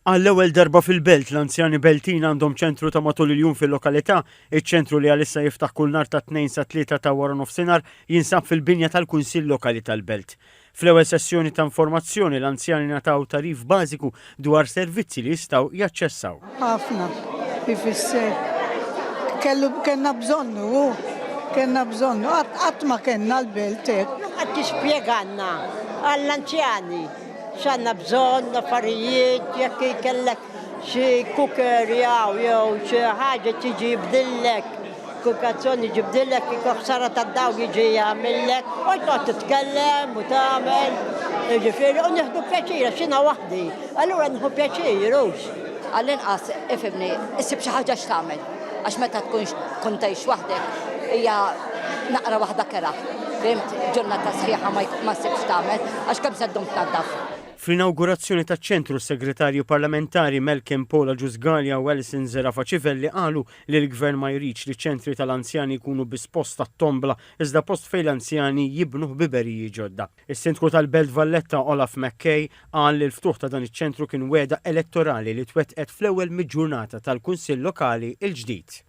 Għall-ewwel darba fil-Belt l-anzjani Beltin għandhom ċentru ta' matul il-jum fil-lokalità, iċ-ċentru li għalissa jiftaħ kull nhar ta' 2 sa 3 ta' wara nofsinhar jinsab fil-binja tal-Kunsill Lokali tal-Belt. Fl-ewwel sessjoni ta' informazzjoni l-anzjani nataw tarif bażiku dwar servizzi li jistgħu jaċċessaw. Ħafna, ifisser. Kellna bżonnu, qatt ma kellna l-Belt hekk. Qed tispjeganna għall-anzjani x'għandna bżonn affarijiet jekk jkellek xi cooker jew xi ħaġa tiġi jibdillek, kukazzjoni jibdillek kieku ħsara tad-dawl jiġi jagħmellek, u tqgħod titkellem u tagħmel. Jiġifieri u nieħdu pjaċir x'inha waħdi, allura nieħu pjaċir hux. Għall-inqas ifhimni, issib xi ħaġa x'tagħmel, għax meta tkun tgħix waħdek hija naqra waħda kera. Fimt, ġurnata sħiħa ma ssibx tagħmel għax kemm se ddum tnaddaf. Fl-inaugurazzjoni taċ-ċentru s-segretarju parlamentari Malcolm Paula Ġusgalja u Alison Zerafa Ċivelli qalu li l-gvern ma jridx li ċentri tal-anzjani jkunu bis post tat-tombla iżda post fejn l-anzjani jibnu ħbiberiji ġodda. Is-Sindku tal-Belt Valletta Olaf McKay qal li l-ftuħ ta' dan iċ-ċentru kien wegħda elettorali li twettqet fl-ewwel mid-ġurnata tal-Kunsill Lokali il-ġdid.